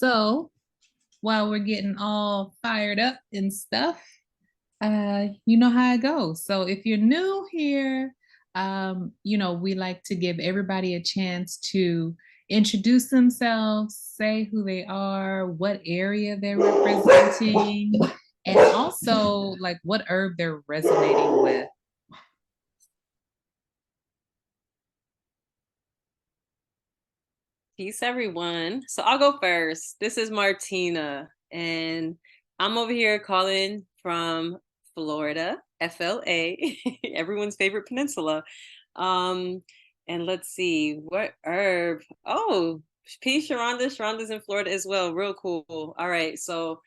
So while we're getting all fired up and stuff, you know how it goes. So if you're new here, we like to give everybody a chance to introduce themselves, say who they are, what area they're representing, and also like what herb they're resonating with. Peace, everyone. So I'll go first. This is Martina, and I'm over here calling from Florida, FLA, everyone's favorite peninsula. Um, and let's see, what herb? Oh, peace, Sharonda. Sharonda's in Florida as well. Real cool. All right, so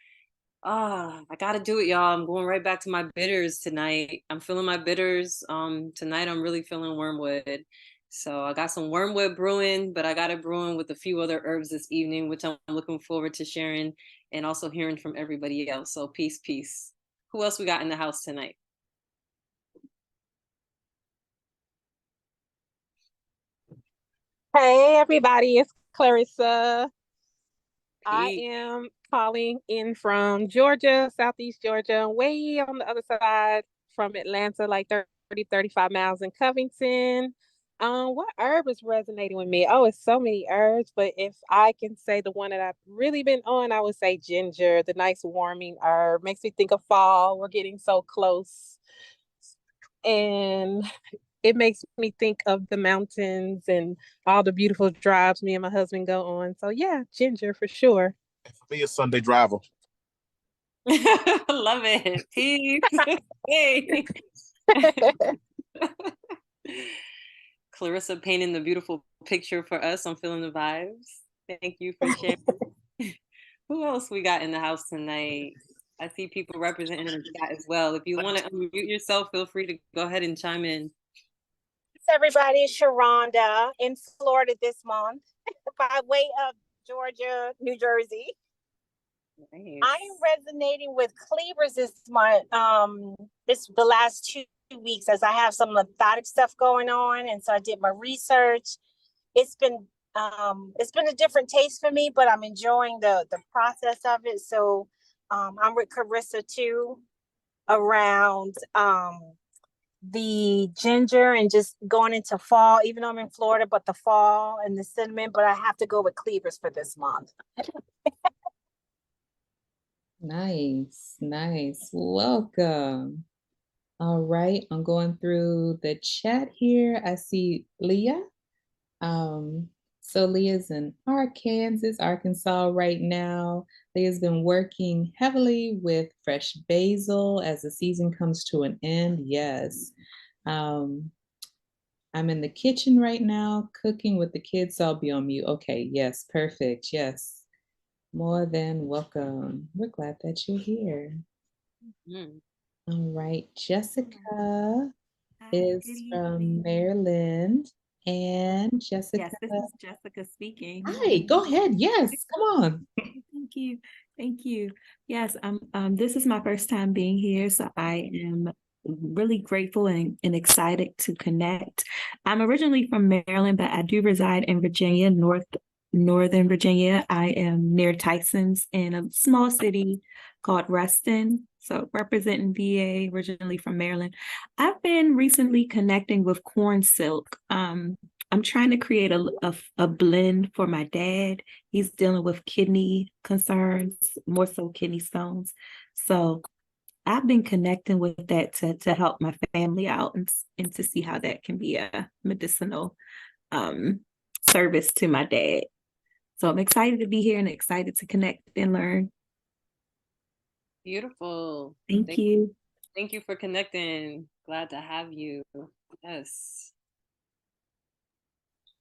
I gotta do it, y'all. I'm going right back to my bitters tonight. I'm feeling my bitters. Tonight I'm really feeling wormwood. So I got some wormwood brewing, but I got it brewing with a few other herbs this evening, which I'm looking forward to sharing and also hearing from everybody else. So peace, peace. Who else we got in the house tonight? Hey everybody, it's Clarissa. I Peace. am calling in from Georgia, Southeast Georgia, way on the other side from Atlanta, like 35 miles in Covington. What herb is resonating with me? Oh, it's so many herbs, but if I can say the one that I've really been on, I would say ginger, the nice warming herb. Makes me think of fall. We're getting so close. And it makes me think of the mountains and all the beautiful drives me and my husband go on. So yeah, ginger for sure. For me, a Sunday driver. Love it. Peace. Hey. Clarissa painting the beautiful picture for us. I'm feeling the vibes. Thank you for sharing. Who else we got in the house tonight? I see people representing in the chat as well. If you want to unmute yourself, feel free to go ahead and chime in. Everybody, it's Sharonda in Florida this month by way of Georgia, New Jersey. Nice. I am resonating with cleavers this month. This the last 2 weeks as I have some lymphatic stuff going on, and so I did my research. It's been a different taste for me, but I'm enjoying the process of it. So I'm with Carissa too around the ginger and just going into fall, even though I'm in Florida, but the fall and the cinnamon, but I have to go with cleavers for this month. Nice, nice. Welcome. All right, I'm going through the chat here. I see Leah. So Leah's in Arkansas right now. Leah's been working heavily with fresh basil as the season comes to an end. Yes. I'm in the kitchen right now, cooking with the kids, so I'll be on mute. Okay, yes, perfect. Yes. More than welcome. We're glad that you're here. Mm. All right, Jessica Hi, is good from evening. Maryland. And Jessica. Yes, this is Jessica speaking. Hi, go ahead. Yes, come on. Thank you. Thank you. Yes, this is my first time being here, so I am really grateful and excited to connect. I'm originally from Maryland, but I do reside in Virginia, Northern Virginia. I am near Tyson's in a small city called Reston. So representing VA, originally from Maryland. I've been recently connecting with corn silk. I'm trying to create a blend for my dad. He's dealing with kidney concerns, more so kidney stones. So I've been connecting with that to help my family out and to see how that can be a medicinal service to my dad. So I'm excited to be here and excited to connect and learn. Beautiful. Thank you. Thank you for connecting. Glad to have you. Yes.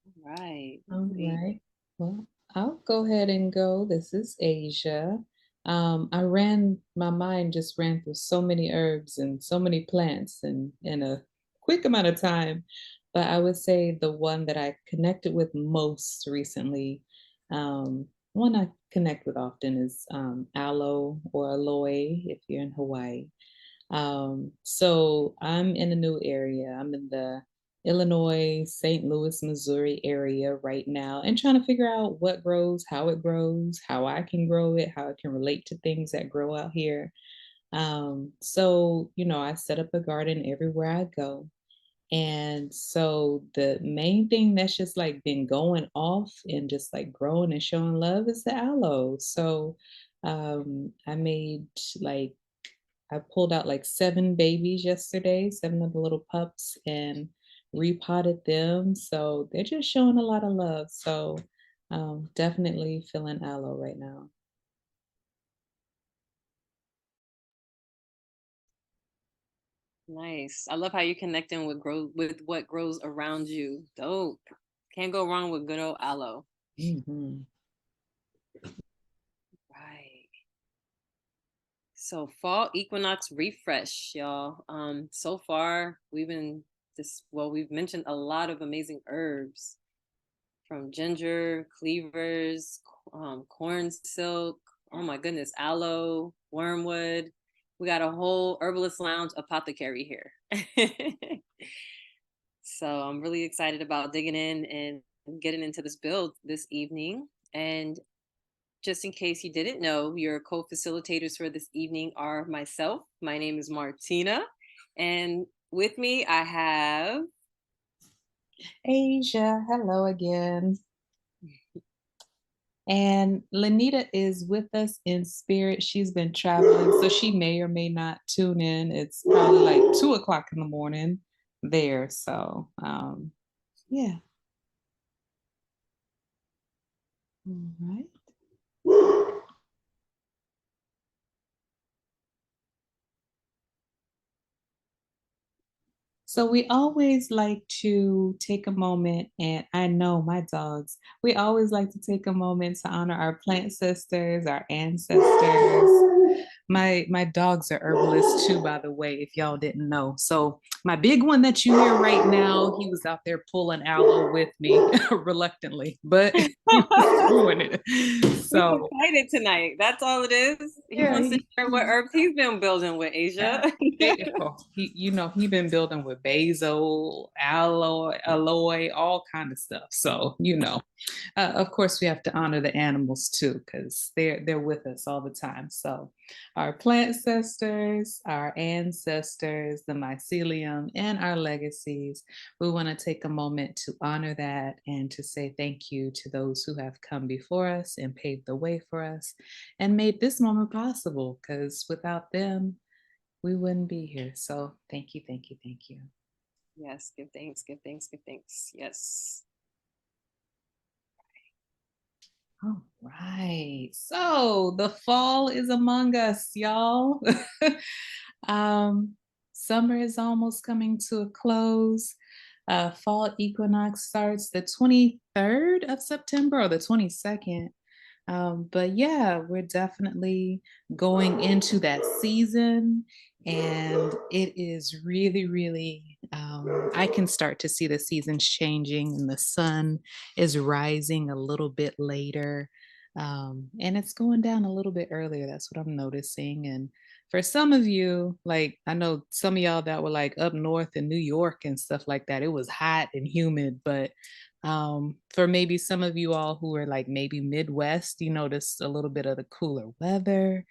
All right. All right. Well, I'll go ahead and go. This is Asia. My mind just ran through so many herbs and so many plants and in a quick amount of time. But I would say the one that I connected with most recently, one I connect with often is aloe or aloe if you're in Hawaii. So I'm in a new area. I'm in the Illinois, St. Louis, Missouri area right now and trying to figure out what grows, how I can grow it, how it can relate to things that grow out here. So, I set up a garden everywhere I go. And so the main thing that's just like been going off and just like growing and showing love is the aloe. So I made like I pulled out like 7 babies yesterday, 7 of the little pups, and repotted them. So they're just showing a lot of love. So definitely feeling aloe right now. Nice. I love how you're connecting with what grows around you. Dope. Can't go wrong with good old aloe. Mhm. Right. So fall equinox refresh, y'all. So far we've mentioned a lot of amazing herbs from ginger, cleavers, corn silk. Oh my goodness, aloe, wormwood. We got a whole herbalist lounge apothecary here. So I'm really excited about digging in and getting into this build this evening. And just in case you didn't know, your co-facilitators for this evening are myself. My name is Martina. And with me, I have Asia, hello again. And Lanita is with us in spirit. She's been traveling, so she may or may not tune in. It's probably like 2 o'clock in the morning there. So, yeah. All right. So we always like to take a moment, and I know my dogs, we always like to take a moment to honor our plant sisters, our ancestors. My dogs are herbalists too, by the way, if y'all didn't know. So my big one that you hear right now, he was out there pulling aloe with me reluctantly, but he was doing it. He's So excited tonight. That's all it is. He yeah, wants to share what herbs he's been building with Asia. he been building with basil, aloe, all kind of stuff. So of course we have to honor the animals too, because they're with us all the time. So our plant sisters, our ancestors, the mycelium, and our legacies. We want to take a moment to honor that and to say thank you to those who have come before us and paved the way for us and made this moment possible, because without them, we wouldn't be here. So thank you, thank you, thank you. Yes, give thanks, give thanks, give thanks. Yes. All right. So the fall is among us, y'all. um, Summer is almost coming to a close. Fall equinox starts the 23rd of September or the 22nd. But yeah, we're definitely going into that season, and it is really, really, I can start to see the seasons changing, and the sun is rising a little bit later. And it's going down a little bit earlier. That's what I'm noticing. And for some of you, like I know some of y'all that were like up north in New York and stuff like that, it was hot and humid, but for maybe some of you all who are like maybe Midwest, you noticed a little bit of the cooler weather.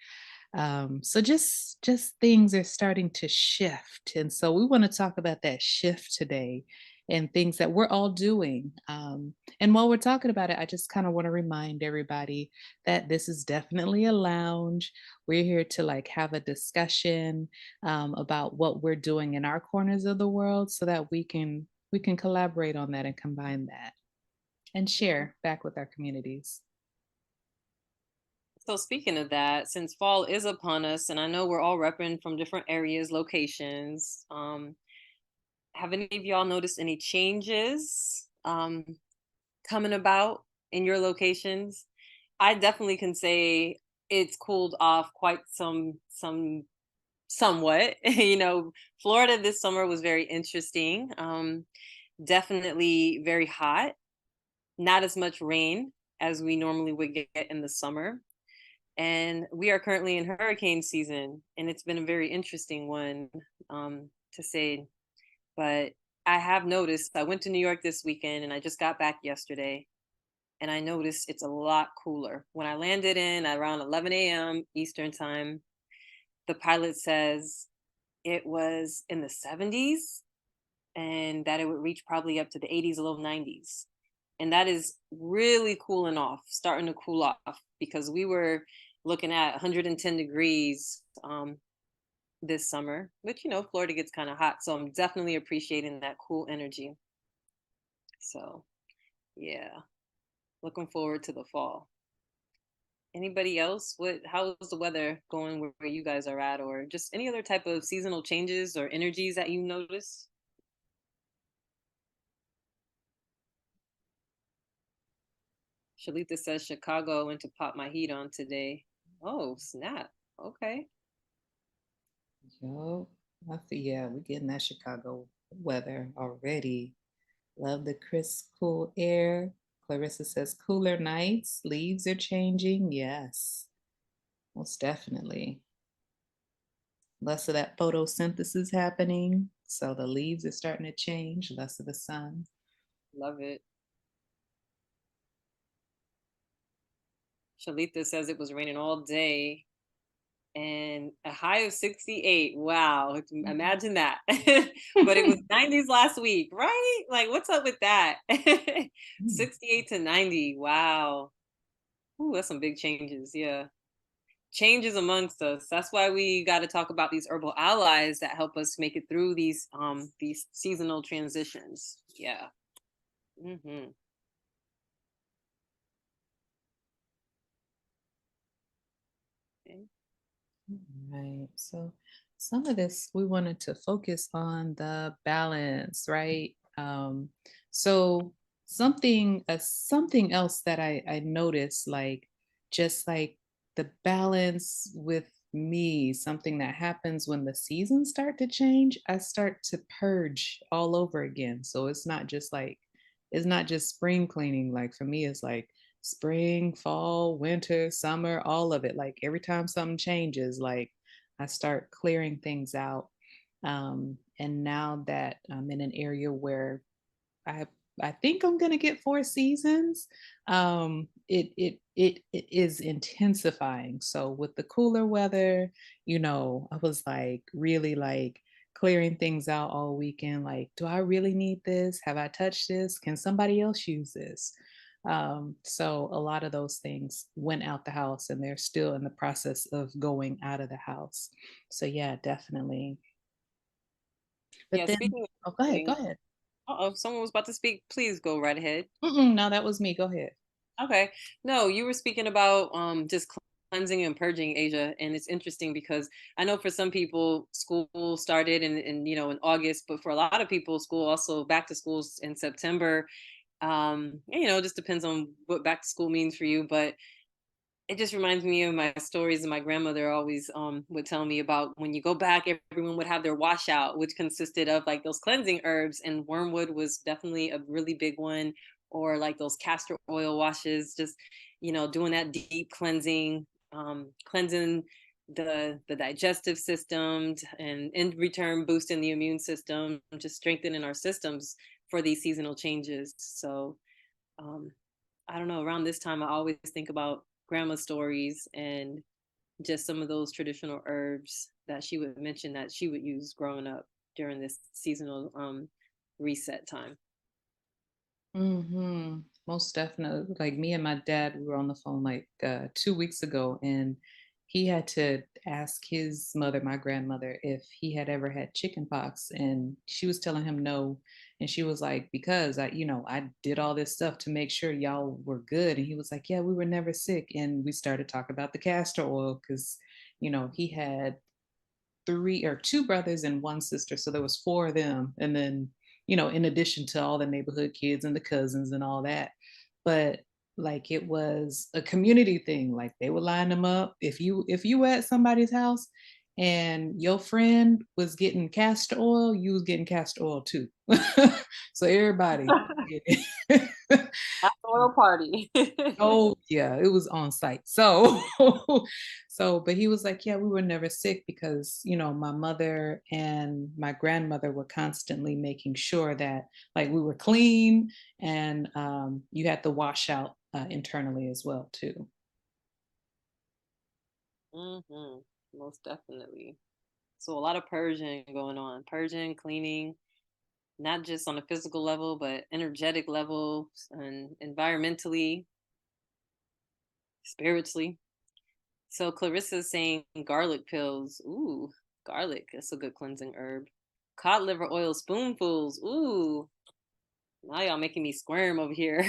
So just things are starting to shift. And so we want to talk about that shift today and things that we're all doing. And while we're talking about it, I just kind of want to remind everybody that this is definitely a lounge. We're here to like have a discussion about what we're doing in our corners of the world so that we can collaborate on that and combine that and share back with our communities. So speaking of that, since fall is upon us, and I know we're all repping from different areas, locations, have any of y'all noticed any changes coming about in your locations? I definitely can say it's cooled off quite somewhat. Florida this summer was very interesting. Definitely very hot, not as much rain as we normally would get in the summer. And we are currently in hurricane season, and it's been a very interesting one, to say. But I have noticed, I went to New York this weekend and I just got back yesterday, and I noticed it's a lot cooler. When I landed in around 11 a.m. Eastern time, the pilot says it was in the 70s and that it would reach probably up to the 80s, low 90s. And that is really cooling off, starting to cool off, because we were looking at 110 degrees this summer, which, Florida gets kind of hot. So I'm definitely appreciating that cool energy. So, yeah, looking forward to the fall. Anybody else? How's the weather going where you guys are at, or just any other type of seasonal changes or energies that you notice? Shalita says Chicago, I went to pop my heat on today. Oh, snap. Okay. Yo, I feel, yeah, we're getting that Chicago weather already. Love the crisp, cool air. Clarissa says cooler nights, leaves are changing. Yes, most definitely. Less of that photosynthesis happening. So the leaves are starting to change, less of the sun. Love it. Shalita says it was raining all day and a high of 68. Wow. Imagine that. But it was 90s last week, right? Like, what's up with that? 68 to 90. Wow. Ooh, that's some big changes. Yeah. Changes amongst us. That's why we got to talk about these herbal allies that help us make it through these seasonal transitions. Yeah. Mm-hmm. Okay. Right. So some of this we wanted to focus on the balance, right? So something else that I noticed, like just like the balance with me, something that happens when the seasons start to change, I start to purge all over again. So it's not just spring cleaning. Like for me, it's like spring, fall, winter, summer, all of it. Like every time something changes, like I start clearing things out. And now that I'm in an area where I I think I'm gonna get 4 seasons. It is intensifying. So with the cooler weather, I was like really like clearing things out all weekend. Like, do I really need this? Have I touched this? Can somebody else use this? So a lot of those things went out the house and they're still in the process of going out of the house. So yeah, definitely. But Yeah. then, Speaking of oh, go ahead, go things, ahead. if someone was about to speak, please go right ahead. No, that was me. Go ahead. Okay. No, you were speaking about just cleansing and purging, Asia, and it's interesting because I know for some people school started in August, but for a lot of people school also back to schools in September. It just depends on what back to school means for you, but it just reminds me of my stories that my grandmother always would tell me about. When you go back, everyone would have their washout, which consisted of like those cleansing herbs, and wormwood was definitely a really big one, or like those castor oil washes, just doing that deep cleansing, cleansing the digestive system, and in return boosting the immune system, just strengthening our systems for these seasonal changes. So um, I don't know, around this time I always think about grandma stories and just some of those traditional herbs that she would mention that she would use growing up during this seasonal reset time. Most definitely. Like me and my dad, we were on the phone like 2 weeks ago, and he had to ask his mother, my grandmother, if he had ever had chicken pox, and she was telling him no. And she was like, because I did all this stuff to make sure y'all were good. And he was like, yeah, we were never sick. And we started talking about the castor oil because, he had three or two brothers and one sister. So there was four of them. And then, in addition to all the neighborhood kids and the cousins and all that. But like it was a community thing. Like they would line them up. If you were at somebody's house and your friend was getting castor oil, you was getting castor oil too. So everybody. Oil party. Oh yeah, it was on site. So So, but he was like, yeah, we were never sick because, my mother and my grandmother were constantly making sure that like we were clean and you had to wash out internally as well, too. Hmm. Most definitely. So a lot of purging going on, purging, cleaning, not just on a physical level, but energetic level and environmentally, spiritually. So Clarissa's saying garlic pills. Ooh, garlic. That's a good cleansing herb. Cod liver oil spoonfuls. Ooh, now y'all making me squirm over here.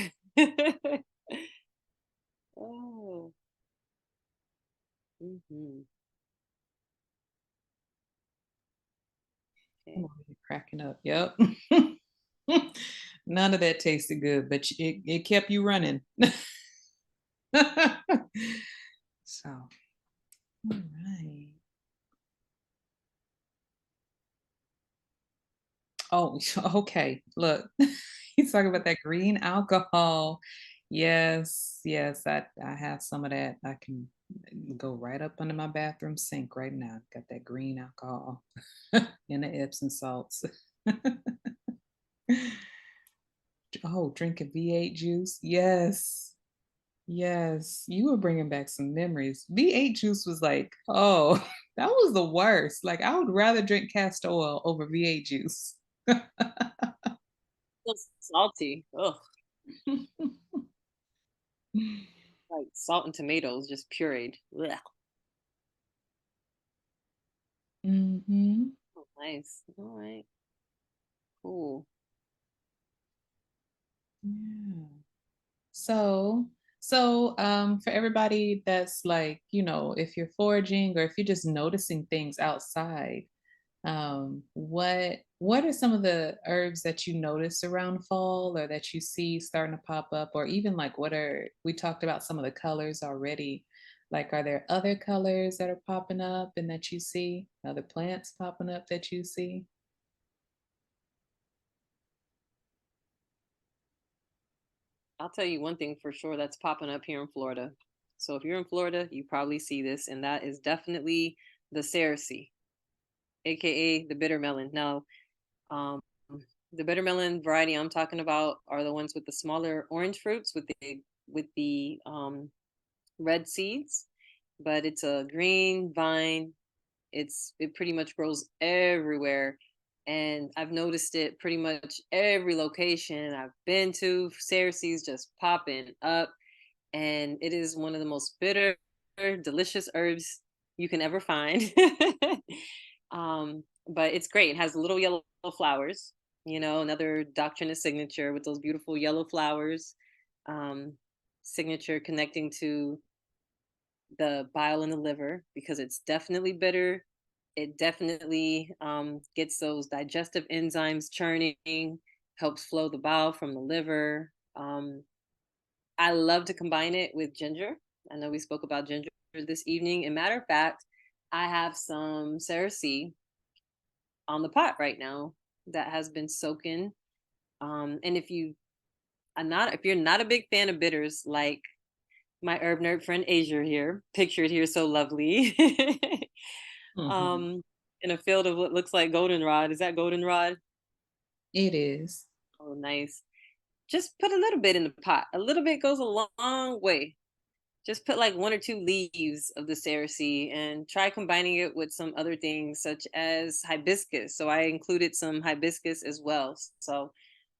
Oh. Mm-hmm. I'm Okay. already cracking up. Yep. None of that tasted good, but it kept you running. So, all right. Oh, okay. Look, he's talking about that green alcohol. Yes, yes, I have some of that. I can go right up under my bathroom sink right now. Got that green alcohol and the Epsom salts. Oh, drinking V8 juice. Yes. Yes. You were bringing back some memories. V8 juice was like, oh, that was the worst. Like, I would rather drink castor oil over V8 juice. So salty. Ugh. Like salt and tomatoes just pureed. Blech. Hmm. Oh, nice. All right. Cool. Yeah. So, for everybody that's like, if you're foraging or if you're just noticing things outside, what are some of the herbs that you notice around fall or that you see starting to pop up, or even like we talked about some of the colors already. Like, are there other colors that are popping up and that you see? Other plants popping up that you see? I'll tell you one thing for sure that's popping up here in Florida. So if you're in Florida, you probably see this, and that is definitely the Cersei, aka the bitter melon. Now, um, the bitter melon variety I'm talking about are the ones with the smaller orange fruits with the red seeds, but it's a green vine. It pretty much grows everywhere, and I've noticed it pretty much every location I've been to. Cerassee's just popping up, and it is one of the most bitter, delicious herbs you can ever find. But it's great. It has little yellow flowers. Another doctrine signature with those beautiful yellow flowers. Um, Signature connecting to the bile in the liver because it's definitely bitter. It definitely gets those digestive enzymes churning, helps flow the bile from the liver. I love to combine it with ginger. I know we spoke about ginger this evening. And matter of fact, I have some Cersei on the pot right now that has been soaking. And if you're not a big fan of bitters, like my herb nerd friend Asia here, pictured here so lovely, Hmm. um, in a field of what looks like goldenrod. Is that goldenrod? It is. Oh, nice. Just put a little bit in the pot. A little bit goes a long way. Just put like one or two leaves of the cerasee and try combining it with some other things such as hibiscus. So I included some hibiscus as well. So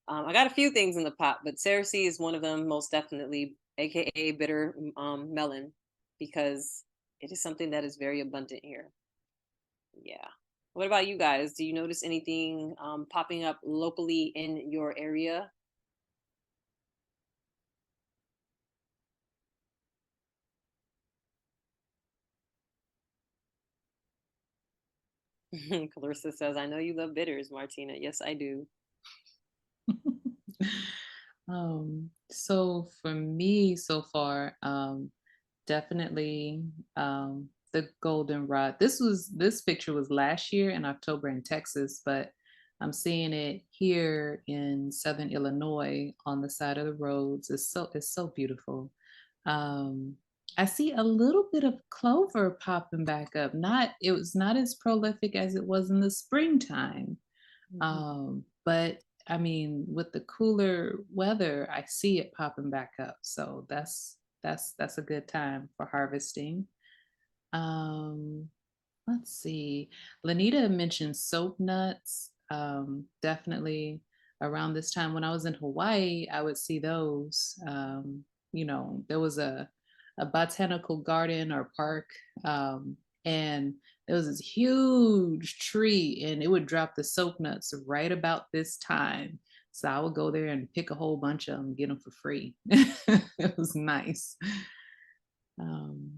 I got a few things in the pot, but cerasee is one of them, most definitely, aka bitter melon, because it is something that is very abundant here. Yeah. What about you guys? Do you notice anything popping up locally in your area? Clarissa says, I know you love bitters, Martina. Yes, I do. So for me so far, definitely the goldenrod. This picture was last year in October in Texas, but I'm seeing it here in Southern Illinois on the side of the roads. It's so beautiful. Um, I see a little bit of clover popping back up. It was not as prolific as it was in the springtime. Mhm. But I mean, with the cooler weather, I see it popping back up. So that's a good time for harvesting. Um, let's see. Lanita mentioned soap nuts. Definitely around this time when I was in Hawaii, I would see those. There was a botanical garden or park, and there was this huge tree, and it would drop the soap nuts right about this time. So I would go there and pick a whole bunch of them, get them for free. It was nice. Um,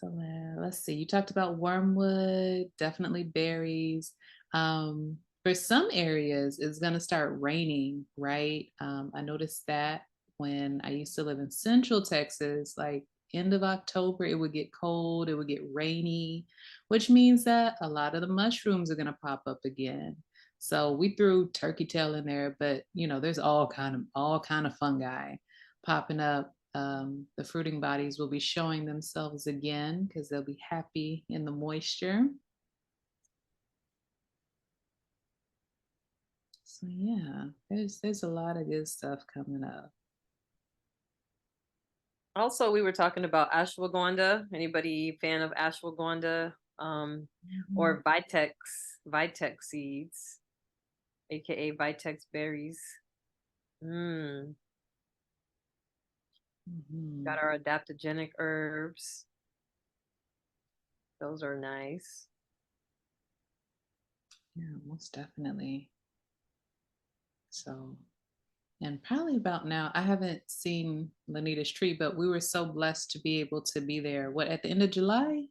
let's see. You talked about wormwood, definitely berries. For some areas, it's going to start raining, right? I noticed that when I used to live in Central Texas, like end of October, it would get cold, it would get rainy, which means that a lot of the mushrooms are going to pop up again. So we threw turkey tail in there, but there's all kind of fungi popping up. The fruiting bodies will be showing themselves again because they'll be happy in the moisture. So yeah, there's a lot of good stuff coming up. Also, we were talking about ashwagandha. Anybody fan of ashwagandha? Mhm. Or Vitex seeds, aka Vitex berries. Mm, got Mhm. our adaptogenic herbs. Those are nice. Yeah, most definitely. So, and probably about now, I haven't seen Lanita's tree, but we were so blessed to be able to be there. What, at the end of July?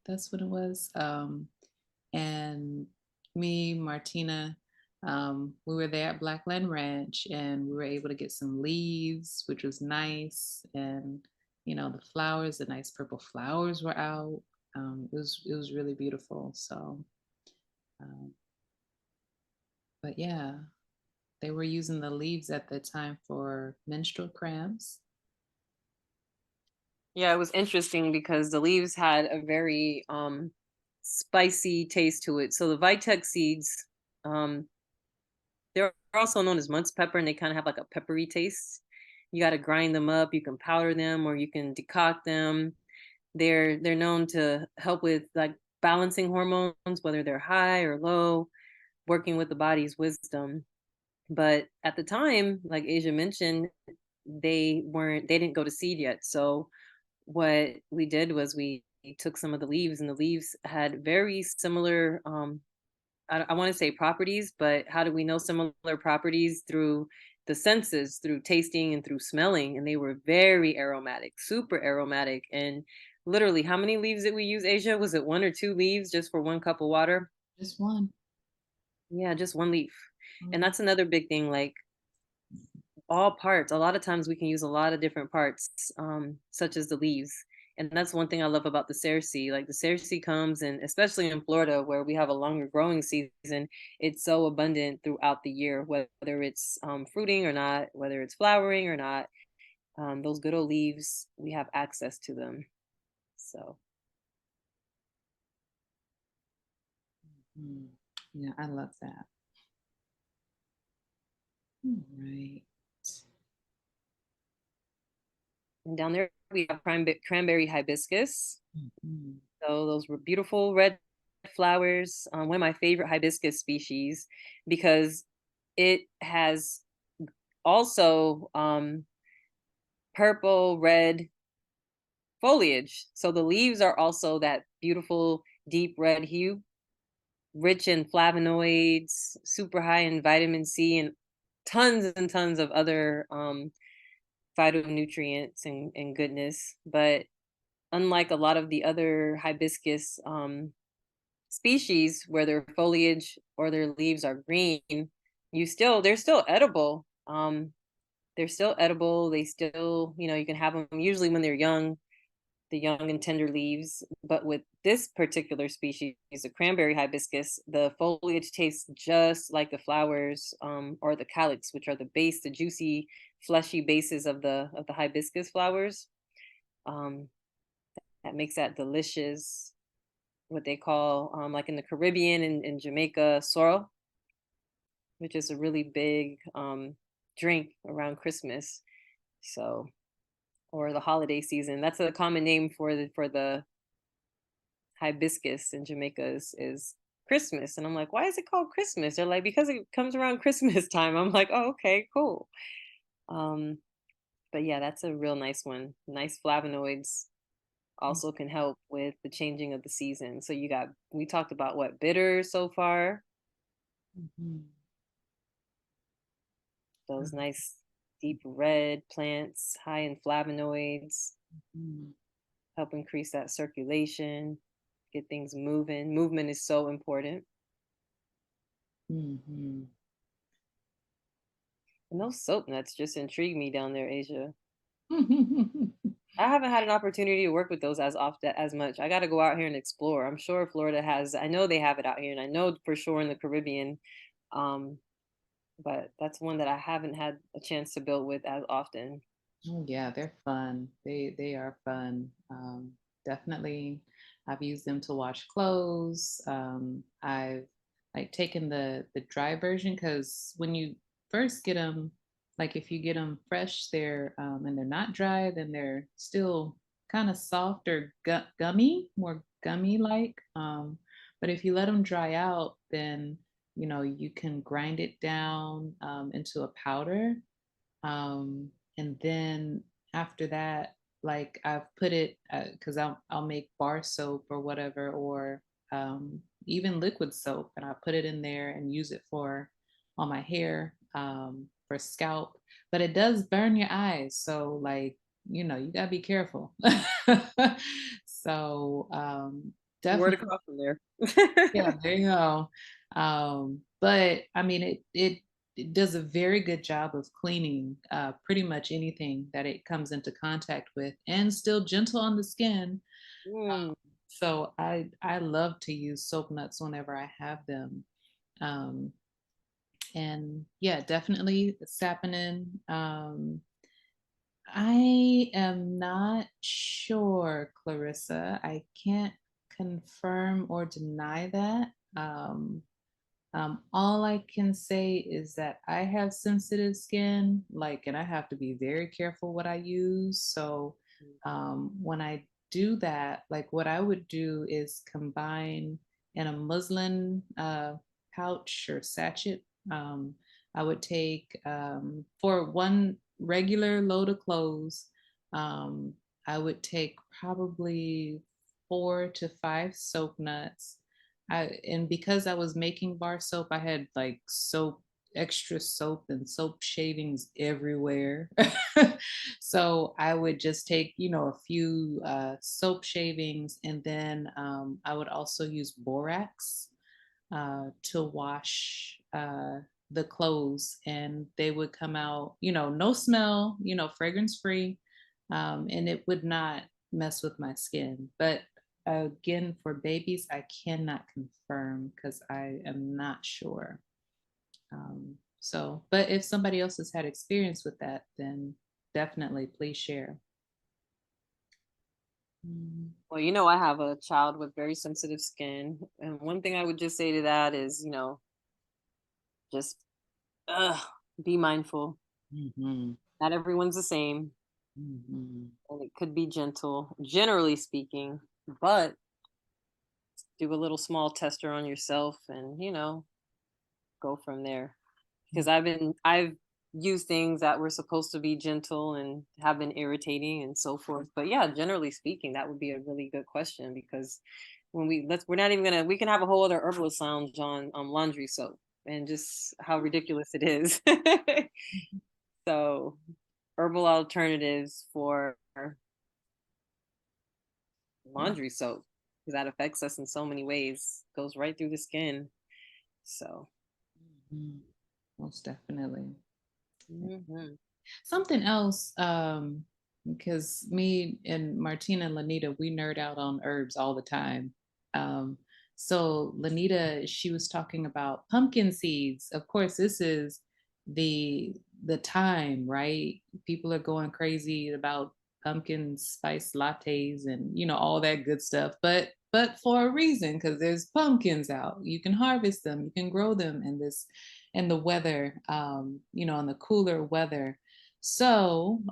That's what it was. And me, Martina, we were there at Blackland Ranch, and we were able to get some leaves, which was nice. And the flowers, the nice purple flowers were out. It was really beautiful. So, um, but yeah, they were using the leaves at the time for menstrual cramps. Yeah, it was interesting because the leaves had a very spicy taste to it. So the Vitex seeds, um, they're also known as monk's pepper, and they kind of have like a peppery taste. You got to grind them up. You can powder them, or you can decoct them. They're known to help with like balancing hormones, whether they're high or low, working with the body's wisdom. But at the time, like Asia mentioned, they didn't go to seed yet. So what we did was we took some of the leaves, and the leaves had very similar I want to say properties, but how do we know similar properties? Through the senses, through tasting and through smelling. And they were very aromatic, super aromatic. And literally, how many leaves did we use, Asia? Was it one or two leaves just for 1 cup of water? Just one. Yeah, just one leaf. And Mhm. that's another big thing. Like all parts, a lot of times we can use a lot of different parts, such as the leaves. And that's one thing I love about the cerci. Like the cerci comes, and especially in Florida where we have a longer growing season, it's so abundant throughout the year, whether it's fruiting or not, whether it's flowering or not. Those good old leaves, we have access to them. So Mm. Yeah, I love that. All right. and down there we have cranberry hibiscus. Mhm. So those were beautiful red flowers. One of my favorite hibiscus species because it has also purple, red foliage. So the leaves are also that beautiful deep red hue, rich in flavonoids, super high in vitamin C, and tons of other phytonutrients and goodness. But unlike a lot of the other hibiscus species where their foliage or their leaves are green, they're still edible. They're still edible. They still, you can have them usually when they're young, the young and tender leaves. But with this particular species, the cranberry hibiscus, the foliage tastes just like the flowers, or the calyx, which are the base, the juicy, fleshy bases of the hibiscus flowers. Um, that makes that delicious, what they call, like in the Caribbean and in Jamaica, sorrel, which is a really big drink around Christmas. So, or the holiday season. That's a common name for the hibiscus in Jamaica is Christmas. And I'm like, why is it called Christmas? They're like, because it comes around Christmas time. I'm like, oh, okay, cool. Um, but yeah, that's a real nice one. Nice flavonoids also can help with the changing of the season. So we talked about what, bitter so far, Mhm. those nice deep red plants, high in flavonoids, Mhm. help increase that circulation, get things moving. Movement is so important. Mhm. And those soap nuts just intrigue me down there, Asia. Mhm. I haven't had an opportunity to work with those as often as much. I got to go out here and explore. I'm sure Florida has, I know they have it out here, and I know for sure in the Caribbean. Um, but that's one that I haven't had a chance to build with as often. Oh, yeah, they're fun. They are fun. Definitely, I've used them to wash clothes. I've like taken the dry version because when you first get them, like if you get them fresh, they're and they're not dry, then they're still kind of soft or gummy, more gummy like. But if you let them dry out, then you can grind it down into a powder, and then after that, like I've put it because I'll make bar soap or whatever, or even liquid soap, and I put it in there and use it for on my hair, for scalp. But it does burn your eyes, so like you gotta be careful. So Word definitely, across from there. yeah, there you go. But I mean, it does a very good job of cleaning pretty much anything that it comes into contact with, and still gentle on the skin. Mm. So I love to use soap nuts whenever I have them. Um, and yeah, definitely saponin. I am not sure, Clarissa. I can't confirm or deny that. All I can say is that I have sensitive skin, like, and I have to be very careful what I use. So, when I do that, like, what I would do is combine in a muslin pouch or sachet. Um, I would take for one regular load of clothes. Um, I would take probably 4 to 5 soap nuts. And because I was making bar soap, I had like soap, extra soap and soap shavings everywhere. So I would just take, a few soap shavings, and then I would also use borax to wash the clothes, and they would come out, no smell, fragrance free, and it would not mess with my skin. But again, for babies, I cannot confirm because I am not sure. So, but if somebody else has had experience with that, then definitely please share. Mm. Well, I have a child with very sensitive skin. And one thing I would just say to that is, just uh, be mindful. Mhm. Not everyone's the same. Mhm. And it could be gentle, generally speaking, but do a little small tester on yourself and, go from there. Because I've used things that were supposed to be gentle and have been irritating and so forth. But yeah, generally speaking, that would be a really good question, because when we're not even gonna, we can have a whole other herbalist lounge on laundry soap and just how ridiculous it is. So herbal alternatives for laundry soap, because that affects us in so many ways, goes right through the skin. So Mhm. Most definitely. mhm. Something else, because me and Martina and Lanita, we nerd out on herbs all the time. So Lanita, she was talking about pumpkin seeds. Of course, this is the time, right? People are going crazy about pumpkin spice lattes and all that good stuff, but for a reason, because there's pumpkins out. You can harvest them, you can grow them in the weather, in the cooler weather. So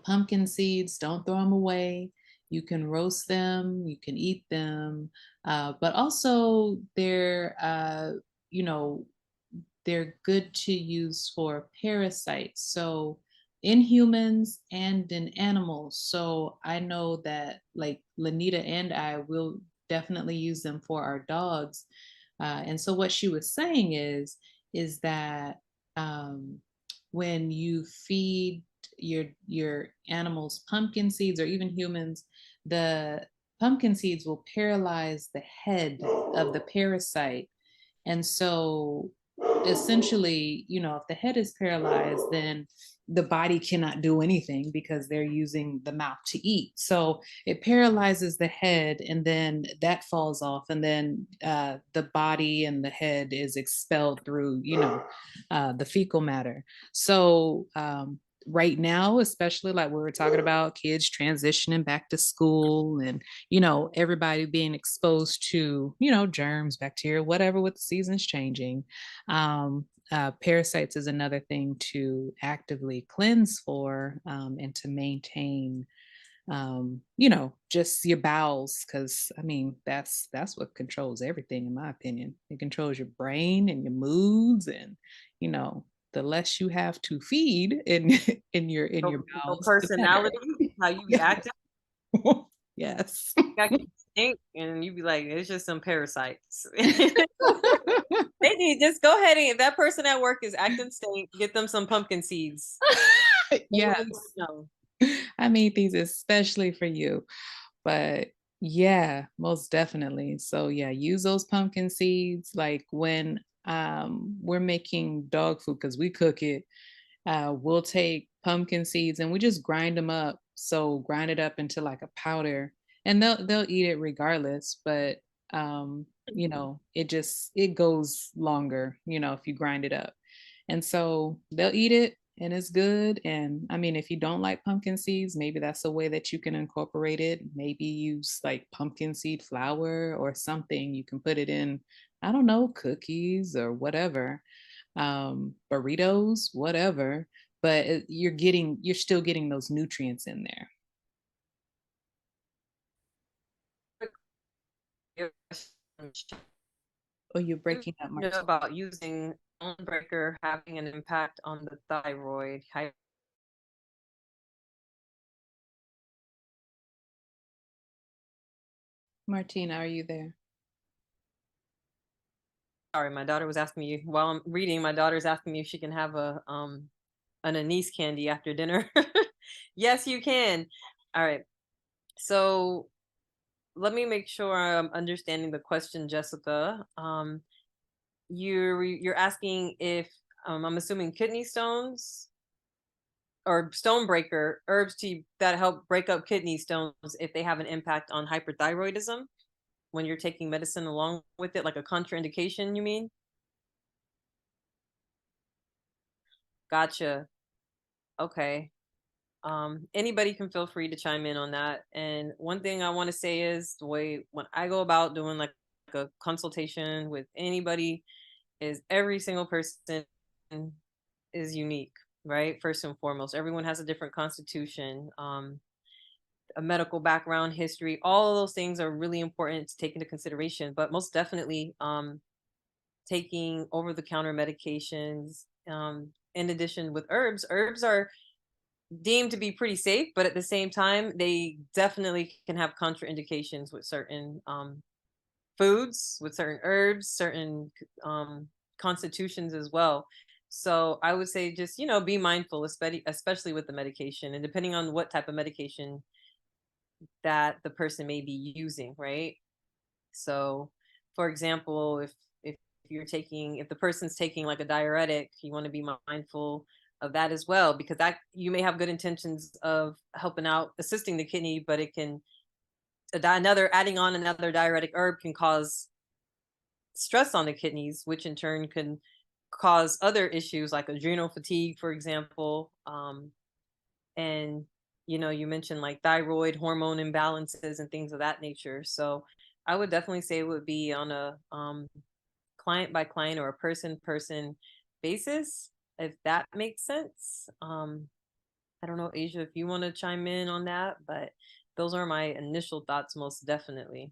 pumpkin seeds, don't throw them away. You can roast them, you can eat them, but also you know, they're good to use for parasites. So in humans and in animals. So I know that like Lanita and I will definitely use them for our dogs. And so what she was saying is that um, when you feed your animals pumpkin seeds or even humans, the pumpkin seeds will paralyze the head of the parasite. And so essentially, if the head is paralyzed, then the body cannot do anything because they're using the mouth to eat. So it paralyzes the head, and then that falls off, and then the body and the head is expelled through, the fecal matter. So right now, especially like we were talking about kids transitioning back to school and everybody being exposed to germs, bacteria, whatever, with the seasons changing, parasites is another thing to actively cleanse for, and to maintain just your bowels, because I mean that's what controls everything, in my opinion. It controls your brain and your moods, and the less you have to feed in in your Your bowels, the better. personality, how you be acting. Yes. Got you stink, and you be like, it's just some parasites. They need just go ahead and if that person at work is acting stink, get them some pumpkin seeds. Yes. No. I made these especially for you. But yeah, most definitely. So yeah, use those pumpkin seeds like when we're making dog food, because we cook it. We'll take pumpkin seeds and we just grind them up. So grind it up into like a powder, and they'll eat it regardless. But it goes longer, if you grind it up. And so they'll eat it and it's good. And I mean, if you don't like pumpkin seeds, maybe that's a way that you can incorporate it. Maybe use like pumpkin seed flour or something. You can put it in, I don't know, cookies or whatever, burritos, whatever. But you're still getting those nutrients in there. Oh, you're You breaking up, know Martin. about using bone breaker having an impact on the thyroid. Martina, are you there? Sorry, my daughter was asking me while I'm reading. My daughter's asking me if she can have an anise candy after dinner. Yes, you can. All right. So let me make sure I'm understanding the question, Jessica. You're asking if I'm assuming kidney stones or stone breaker herbs that help break up kidney stones if they have an impact on hyperthyroidism when you're taking medicine along with it, like a contraindication, you mean? Gotcha. Okay. Anybody can feel free to chime in on that. And one thing I want to say is the way when I go about doing like a consultation with anybody is every single person is unique, right? First and foremost, everyone has a different constitution, a medical background, history. All of those things are really important to take into consideration. But most definitely, taking over-the-counter medications, in addition with herbs are deemed to be pretty safe, but at the same time, they definitely can have contraindications with certain foods, with certain herbs, certain constitutions as well. So I would say just, be mindful, especially with the medication and depending on what type of medication that the person may be using, right? So for example, if the person's taking like a diuretic, you want to be mindful of that as well, because that you may have good intentions of helping out, assisting the kidney, but it can adding on another diuretic herb can cause stress on the kidneys, which in turn can cause other issues like adrenal fatigue, for example. And, you mentioned like thyroid hormone imbalances and things of that nature. So I would definitely say it would be on a client by client or a person basis, if that makes sense. I don't know, Asia, if you want to chime in on that, but those are my initial thoughts, most definitely.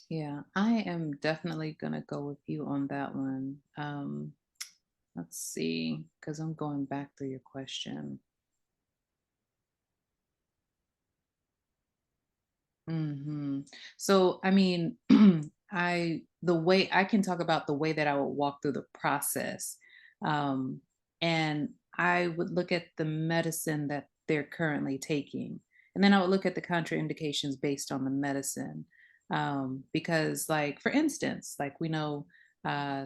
Yeah, I am definitely gonna go with you on that one. Let's see, because I'm going back through your question. So, I mean, the way I can talk about the way that I would walk through the process. Um, and I would look at the medicine that they're currently taking. And then I would look at the contraindications based on the medicine. Because, like, for instance, like we know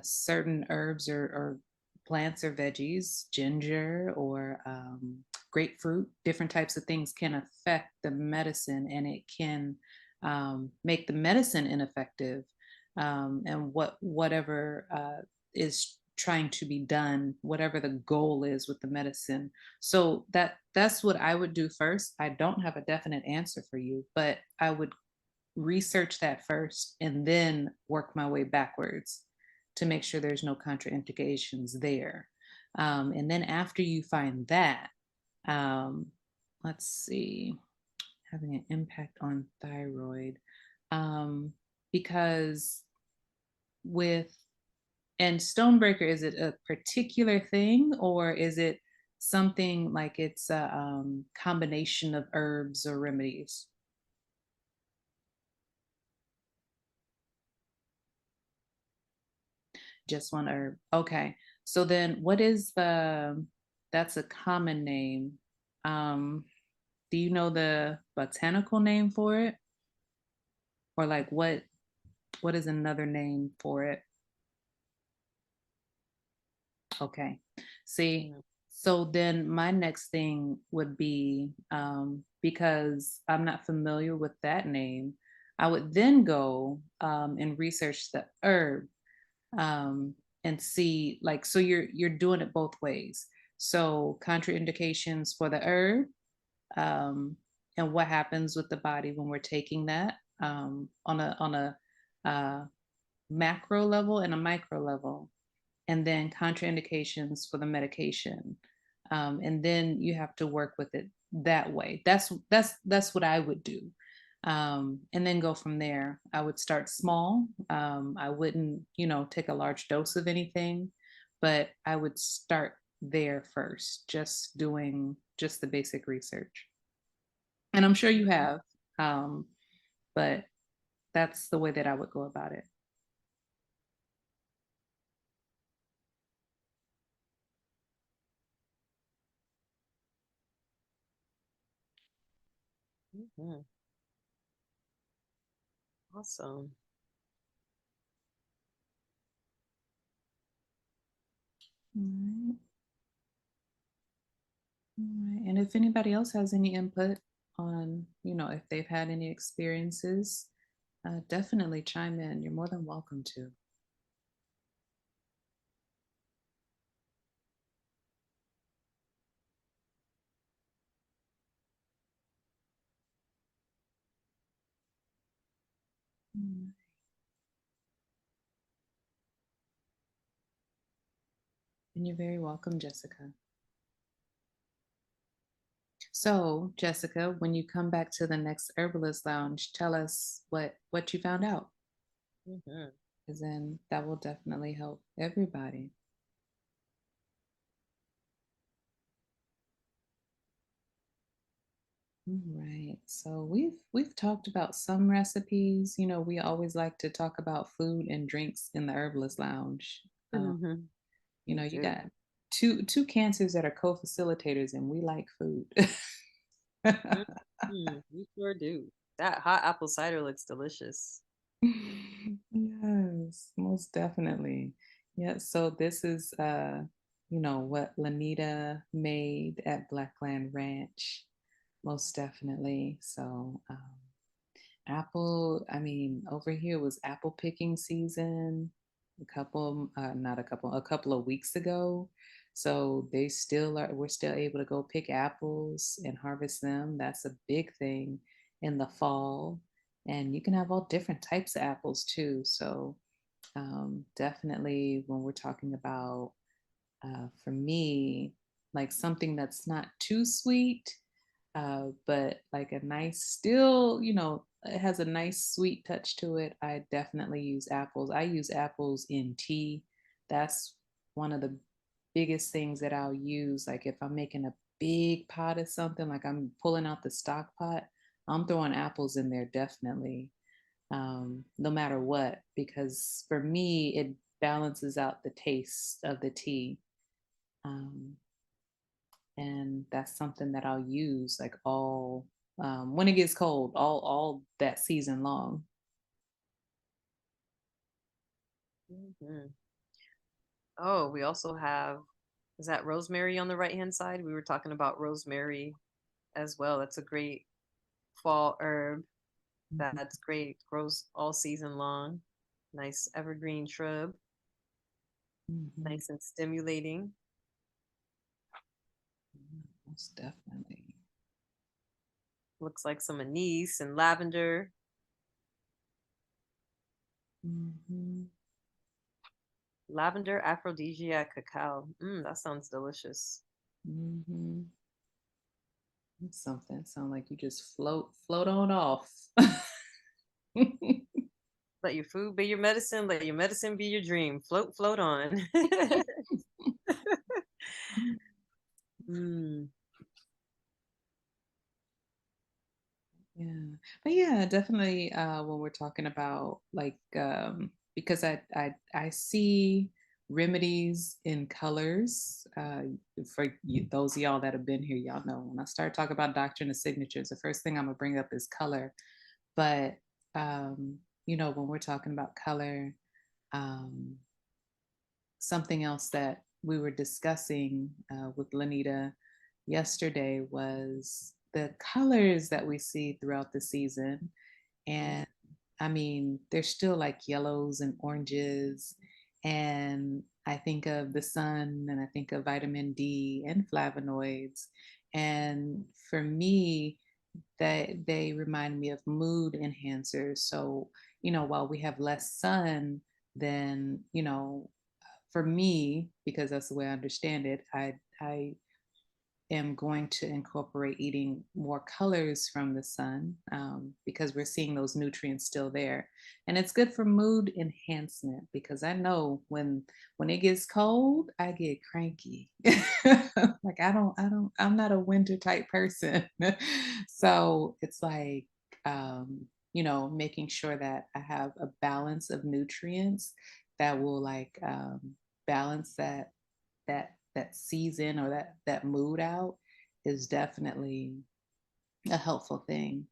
certain herbs or plants or veggies, ginger or grapefruit, different types of things can affect the medicine, and it can make the medicine ineffective, and whatever is trying to be done, whatever the goal is with the medicine. So that's what I would do first. I don't have a definite answer for you, but I would research that first and then work my way backwards to make sure there's no contraindications there. And then after you find that, um, let's see, having an impact on thyroid. Um, because with, and Stonebreaker, is it a particular thing or is it something like it's a combination of herbs or remedies? Just one herb. Okay. So then what is that's a common name. Um, do you know the botanical name for it? Or like what is another name for it? Okay. See, so then my next thing would be, because I'm not familiar with that name, I would then go and research the herb, um, and see, like, so you're doing it both ways. So contraindications for the herb, um, and what happens with the body when we're taking that, on a uh, macro level and a micro level, and then contraindications for the medication, and then you have to work with it that way. That's what I would do, and then go from there. I would start small. I wouldn't, take a large dose of anything, but I would start there first, just doing just the basic research. And I'm sure you have, um, but that's the way that I would go about it. Mhm. Awesome. All right. All right. And if anybody else has any input on, if they've had any experiences, definitely chime in. You're more than welcome to. Mm. And you're very welcome, Jessica. So, Jessica, when you come back to the next Herbalist Lounge, tell us what you found out, Mhm. because then that will definitely help everybody. All right. So we've talked about some recipes. We always like to talk about food and drinks in the Herbalist Lounge. Mhm. We You do. got two cancers that are co-facilitators, and we like food. We sure do. That hot apple cider looks delicious. Yes, most definitely. Yeah, so this is what Lanita made at Blackland Ranch, most definitely. So apple, I mean, over here was apple picking season. a couple of weeks ago. So they still are, we're still able to go pick apples and harvest them. That's a big thing in the fall. And you can have all different types of apples too. So definitely when we're talking about, for me, like something that's not too sweet, but like a nice, still, it has a nice sweet touch to it. I definitely use apples. I use apples in tea. That's one of the biggest things that I'll use. Like if I'm making a big pot of something, like I'm pulling out the stock pot, I'm throwing apples in there definitely, no matter what, because for me, it balances out the taste of the tea. Um, and that's something that I'll use like all when it gets cold, all that season long. Mhm. Oh, we also have, is that rosemary on the right hand side? We were talking about rosemary as well. That's a great fall herb. That's great. Grows all season long. Nice evergreen shrub. Mhm. Nice and stimulating. Most definitely. Looks like some anise and lavender. Hmm. Lavender aphrodisiac cacao. That sounds delicious. Hmm. It's something. Sound like you just float on off. Let your food be your medicine. Let your medicine be your dream. Float, float on. mm, Yeah. But yeah, definitely when we're talking about like because I see remedies in colors. For you, those of y'all that have been here, y'all know when I start talking about doctrine of signatures, the first thing I'm gonna bring up is color. But um, when we're talking about color, um, something else that we were discussing with Lanita yesterday was the colors that we see throughout the season. And I mean, they're still like yellows and oranges. And I think of the sun and I think of vitamin D and flavonoids. And for me, that they remind me of mood enhancers. So, while we have less sun, then, for me, because that's the way I understand it, I am going to incorporate eating more colors from the sun, because we're seeing those nutrients still there, and it's good for mood enhancement because I know when it gets cold, I get cranky. Like I'm not a winter type person, so it's like making sure that I have a balance of nutrients that will like balance that season or that mood out is definitely a helpful thing.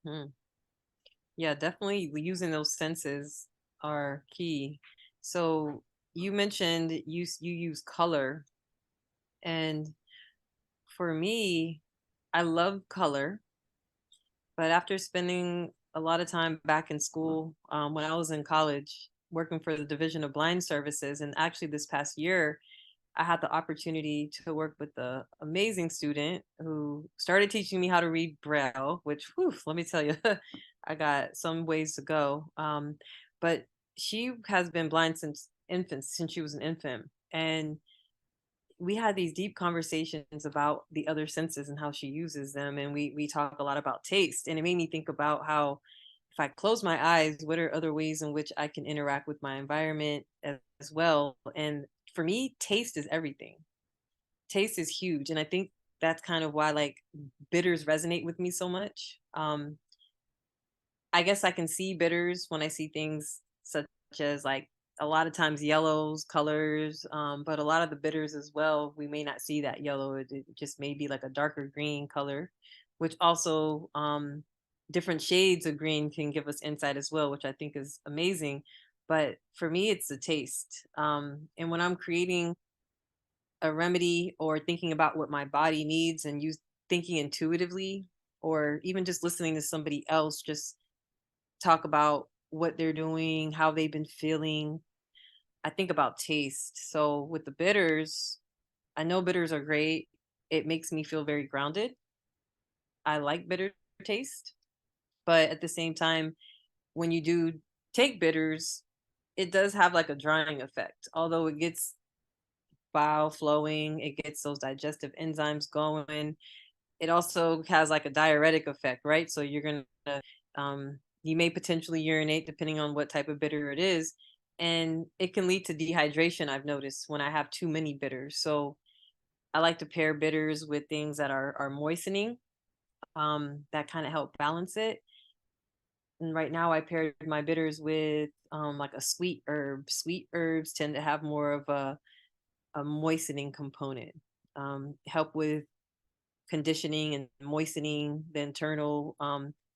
mhm. Yeah, definitely using those senses are key. So you mentioned you use color, and for me, I love color, but after spending a lot of time back in school, when I was in college working for the Division of Blind Services, and actually this past year, I had the opportunity to work with an amazing student who started teaching me how to read Braille, which, whew, let me tell you, I got some ways to go. But she has been blind since she was an infant. And we had these deep conversations about the other senses and how she uses them. And we talk a lot about taste. And it made me think about how if I close my eyes, what are other ways in which I can interact with my environment as well? And for me, taste is everything. Taste is huge. And I think that's kind of why like bitters resonate with me so much. I guess I can see bitters when I see things such as like a lot of times yellows, colors, but a lot of the bitters as well, we may not see that yellow. It just may be like a darker green color, which also different shades of green can give us insight as well, which I think is amazing. But for me, it's the taste. And when I'm creating a remedy or thinking about what my body needs and use thinking intuitively, or even just listening to somebody else just talk about what they're doing, how they've been feeling. I think about taste. So with the bitters, I know bitters are great. It makes me feel very grounded. I like bitter taste, but at the same time, when you do take bitters, it does have like a drying effect. Although it gets bile flowing, it gets those digestive enzymes going. It also has like a diuretic effect, right? So you're gonna you may potentially urinate depending on what type of bitter it is, and it can lead to dehydration. I've noticed when I have too many bitters. So I like to pair bitters with things that are moistening, that kind of help balance it. And right now I paired my bitters with like a sweet herb. Sweet herbs tend to have more of a moistening component, help with conditioning and moistening the internal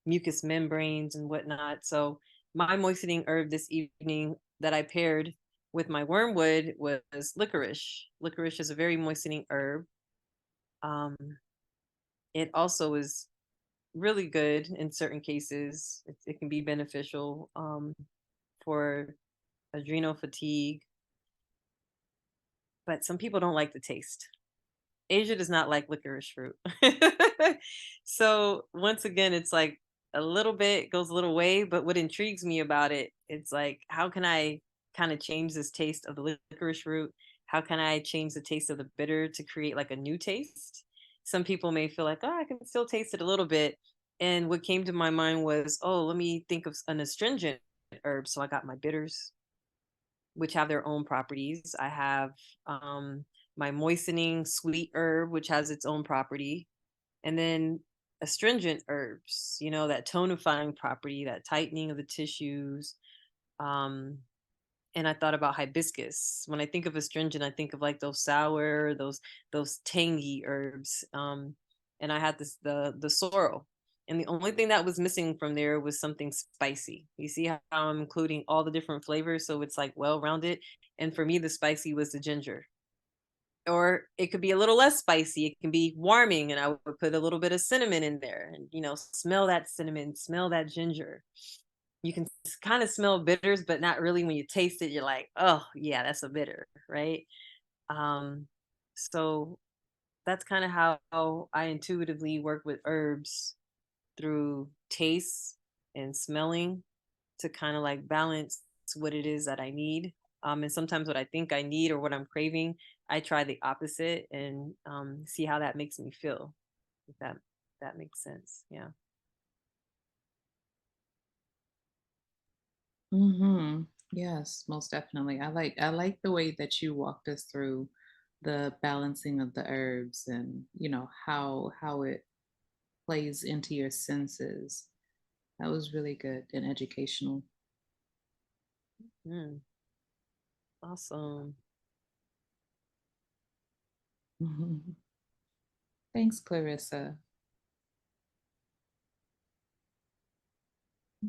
mucous membranes and whatnot. So my moistening herb this evening that I paired with my wormwood was licorice. Licorice is a very moistening herb. Um, it also is really good in certain cases. It can be beneficial for adrenal fatigue, but some people don't like the taste. Asia does not like licorice fruit. So once again, it's like a little bit goes a little way, but what intrigues me about it, it's like, how can I kind of change this taste of the licorice root? How can I change the taste of the bitter to create like a new taste? Some people may feel like, oh, I can still taste it a little bit. And what came to my mind was, oh, let me think of an astringent herb. So I got my bitters, which have their own properties. I have my moistening sweet herb, which has its own property, and then astringent herbs, that tonifying property, that tightening of the tissues. Um, and I thought about hibiscus. When I think of astringent, I think of like those sour, those tangy herbs. And I had the sorrel. And the only thing that was missing from there was something spicy. You see how I'm including all the different flavors, so it's like well rounded. And for me, the spicy was the ginger. Or it could be a little less spicy. It can be warming, and I would put a little bit of cinnamon in there, and smell that cinnamon, smell that ginger. You can kind of smell bitters, but not really. When you taste it, you're like, oh yeah, that's a bitter, right? um so that's kind of how I intuitively work with herbs, through taste and smelling, to kind of like balance what it is that I need. And sometimes what I think I need or what I'm craving, I try the opposite and see how that makes me feel. If that makes sense. Yeah. Mm-hmm. Yes, most definitely. I like the way that you walked us through the balancing of the herbs and how it plays into your senses. That was really good and educational. Mm, awesome. Mhm. Thanks, Clarissa.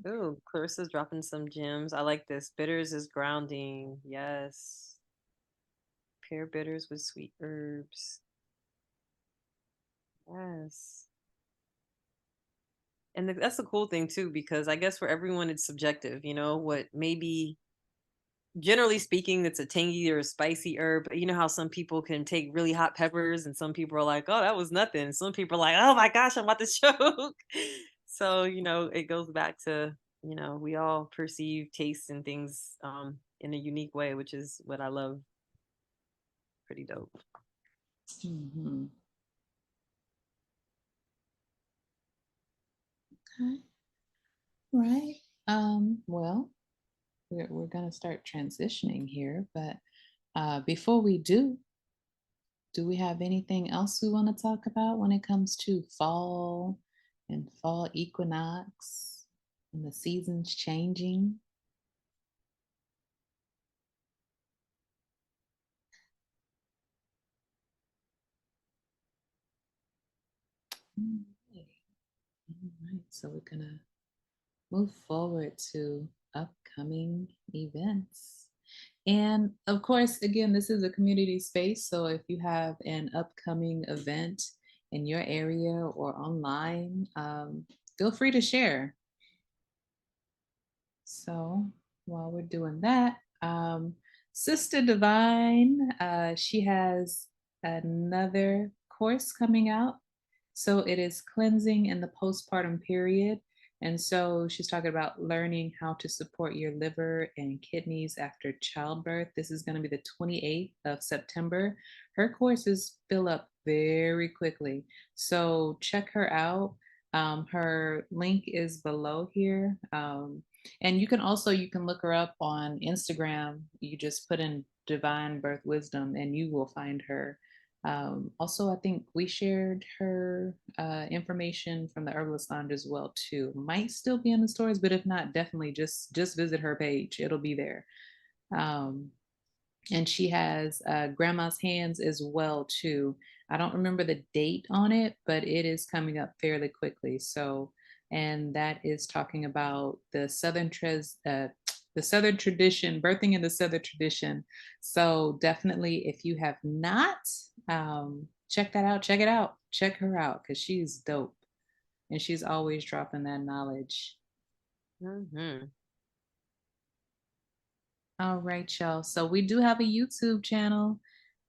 Oh, Clarissa's dropping some gems. I like this. Bitters is grounding. Yes. Pair bitters with sweet herbs. Yes. And that's the cool thing too, because I guess for everyone it's subjective. What maybe, generally speaking, it's a tangy or a spicy herb. But you know how some people can take really hot peppers, and some people are like, "Oh, that was nothing." Some people are like, "Oh my gosh, I'm about to choke." So it goes back to we all perceive taste and things in a unique way, which is what I love. Pretty dope. Hmm. Okay. Right. Well, we're gonna start transitioning here, but before we do we have anything else we want to talk about when it comes to fall and fall equinox and the seasons changing? Okay. All right. So we're gonna move forward to upcoming events. And of course, again, this is a community space. So if you have an upcoming event in your area or online, feel free to share. So while we're doing that, Sister Divine, she has another course coming out. So it is cleansing in the postpartum period. And so she's talking about learning how to support your liver and kidneys after childbirth. This is going to be the 28th of September. Her courses fill up very quickly. So check her out. Her link is below here. And you can look her up on Instagram. You just put in Divine Birth Wisdom and you will find her. Also, I think we shared her information from the Herbalist Lounge as well too. Might still be in the stores, but if not, definitely just visit her page. It'll be there. Um, and she has Grandma's Hands as well too. I don't remember the date on it, but it is coming up fairly quickly. So, and that is talking about the Southern tradition, birthing in the Southern tradition. So definitely, if you have not check that out, check it out, check her out because she's dope, and she's always dropping that knowledge. Mm-hmm. All right, y'all. So we do have a YouTube channel,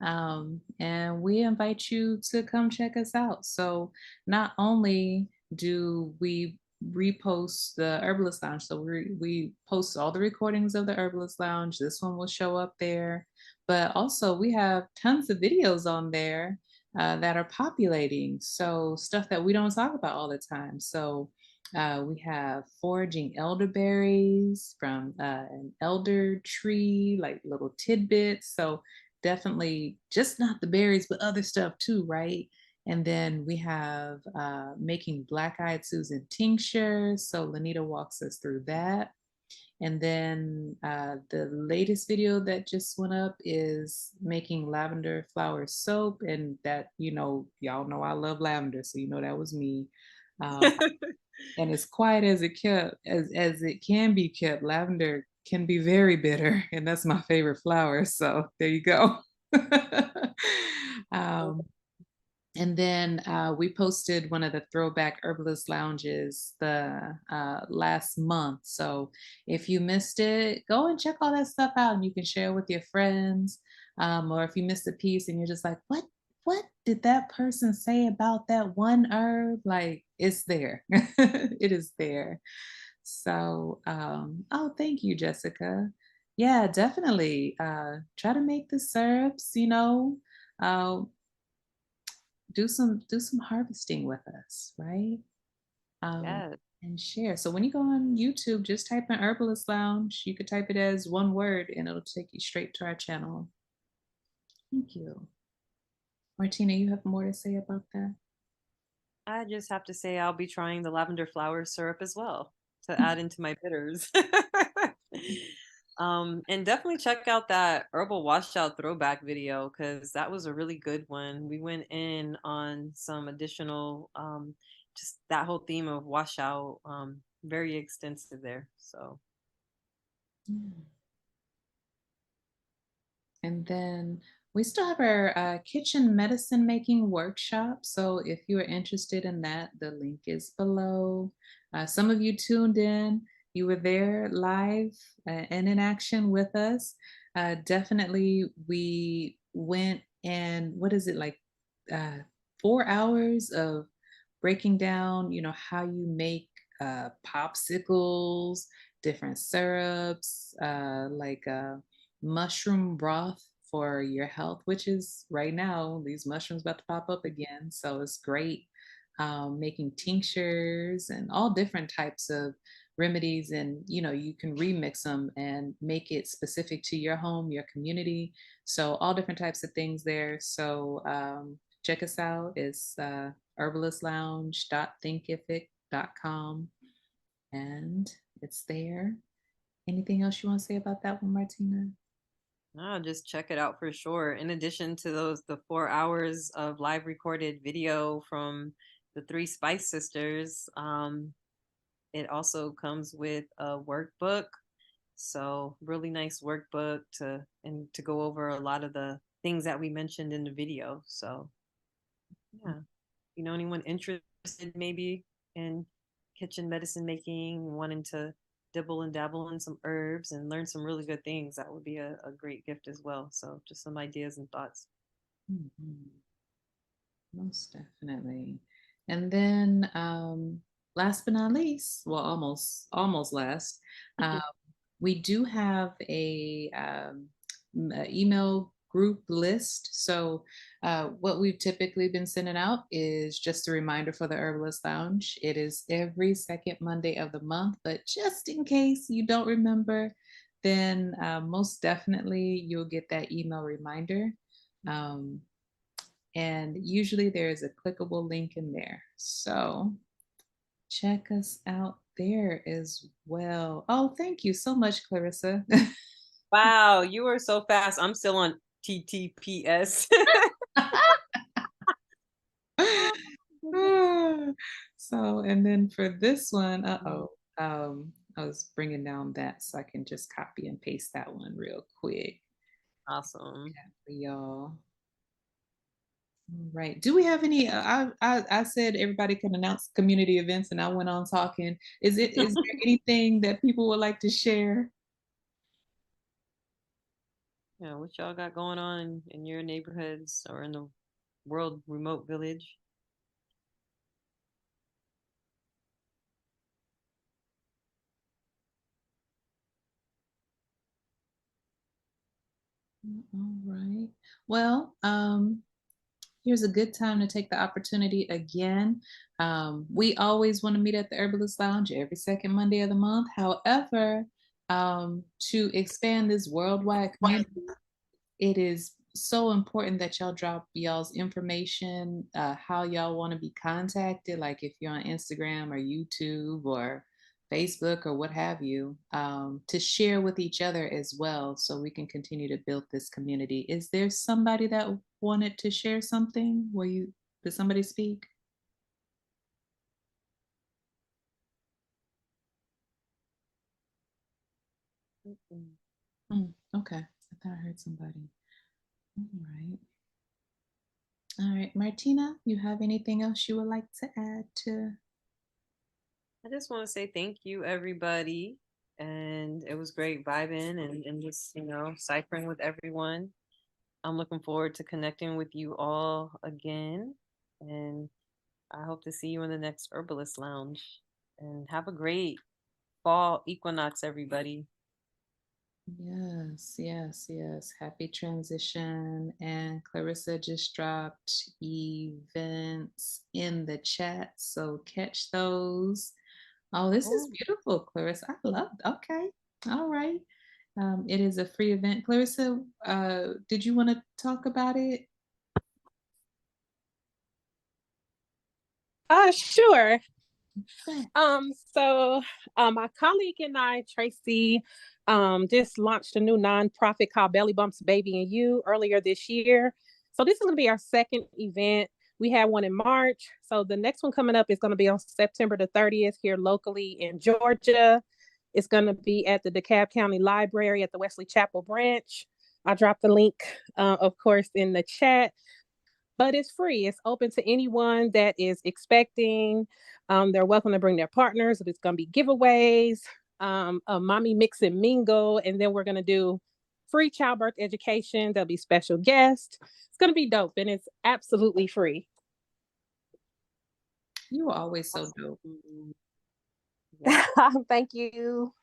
and we invite you to come check us out. So not only do we repost the Herbalist Lounge, so we post all the recordings of the Herbalist Lounge. This one will show up there, but also we have tons of videos on there that are populating. So stuff that we don't talk about all the time. So we have foraging elderberries from an elder tree, like little tidbits. So definitely just not the berries, but other stuff too, right? And then we have making black-eyed Susan tinctures. So Lanita walks us through that. And then the latest video that just went up is making lavender flower soap. And that, y'all know I love lavender. So that was me. And as quiet as it can be kept, lavender can be very bitter, and that's my favorite flower. So there you go. um, and then we posted one of the throwback herbalist lounges the last month. So if you missed it, go and check all that stuff out, and you can share with your friends. Or if you missed a piece and you're just like, what did that person say about that one herb? Like, it's there. It is there. So, oh, thank you, Jessica. Yeah, definitely. Try to make the syrups, uh, do some harvesting with us, right? Um, Yes. and share. So when you go on YouTube, just type in Herbalist Lounge. You could type it as one word and it'll take you straight to our channel. Thank you. Martina, you have more to say about that? I just have to say I'll be trying the lavender flower syrup as well to add into my bitters. And definitely check out that herbal washout throwback video because that was a really good one. We went in on some additional, just that whole theme of washout, very extensive there. So, Yeah. And then we still have our kitchen medicine making workshop. So if you are interested in that, the link is below. Some of you tuned in, you were there live and in action with us. Definitely, we went and what is it like 4 hours of breaking down, how you make popsicles, different syrups, like mushroom broth for your health, which is right now, these mushrooms about to pop up again. So it's great. Making tinctures and all different types of remedies. And, you can remix them and make it specific to your home, your community. So all different types of things there. So check us out. It's herbalistlounge.thinkific.com. And it's there. Anything else you want to say about that one, Martina? no, just check it out for sure. In addition to the 4 hours of live recorded video from the three Spice Sisters, it also comes with a workbook. So really nice workbook to go over a lot of the things that we mentioned in the video. So yeah, anyone interested maybe in kitchen medicine making, wanting to dibble and dabble in some herbs and learn some really good things, that would be a great gift as well. So just some ideas and thoughts. Mhm. Most definitely. And then last but not least, well, almost last, um, we do have a email group list. So what we've typically been sending out is just a reminder for the Herbalist Lounge. It is every second Monday of the month, but just in case you don't remember, then most definitely you'll get that email reminder. Um, and usually there is a clickable link in there. So check us out there as well. Oh, thank you so much, Clarissa. Wow, you are so fast. I'm still on TTPS. So, and then for this one, I was bringing down that so I can just copy and paste that one real quick. Awesome. Yeah, for y'all. Right. Do we have any? I said everybody can announce community events, and I went on talking. Is there anything that people would like to share? Yeah, what y'all got going on in your neighborhoods or in the world remote village? All right. Well, here's a good time to take the opportunity again. We always want to meet at the Herbalist Lounge every second Monday of the month. However, to expand this worldwide community, it is so important that y'all drop y'all's information, how y'all want to be contacted, like if you're on Instagram or YouTube or Facebook or what have you, to share with each other as well so we can continue to build this community. Is there somebody that wanted to share something? Did somebody speak? Mm-mm. Okay, I thought I heard somebody. All right. All right, Martina, you have anything else you would like to add to? I just want to say thank you, everybody. And it was great vibing and just, ciphering with everyone. I'm looking forward to connecting with you all again. And I hope to see you in the next Herbalist Lounge. And have a great fall equinox, everybody. Yes, yes, yes. Happy transition. And Clarissa just dropped events in the chat, so catch those. Oh, this is Oh, beautiful, Clarissa. I love. Okay, all right. It is a free event. Clarissa, did you want to talk about it? Sure. Yeah. My colleague and I, Tracy, just launched a new nonprofit called Belly Bumps Baby and You earlier this year. So this is going to be our second event. We had one in March. So the next one coming up is going to be on September the 30th here locally in Georgia. It's going to be at the DeKalb County Library at the Wesley Chapel branch. I dropped the link, of course, in the chat, but it's free. It's open to anyone that is expecting. They're welcome to bring their partners. It's going to be giveaways, a mommy mix and mingle, and then we're going to do free childbirth education. There'll be special guests. It's going to be dope, and it's absolutely free. You were always so dope. yeah. Thank you.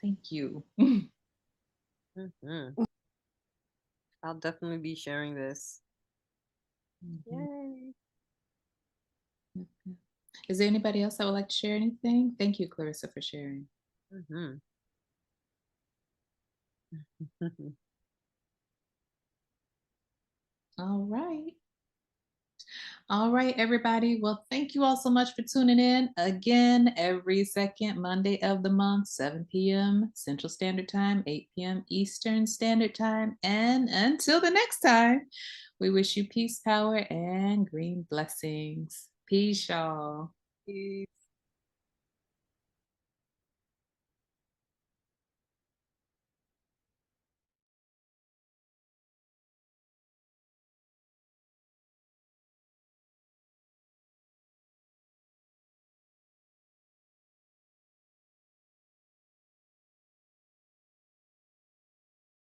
Thank you. Mm-hmm. I'll definitely be sharing this. Yay. Is there anybody else that would like to share anything? Thank you, Clarissa, for sharing. Mm-hmm. All right. All right, everybody. Well, thank you all so much for tuning in. Again, every second Monday of the month, 7 p.m. Central Standard Time, 8 p.m. Eastern Standard Time. And until the next time, we wish you peace, power, and green blessings. Peace, y'all. Peace.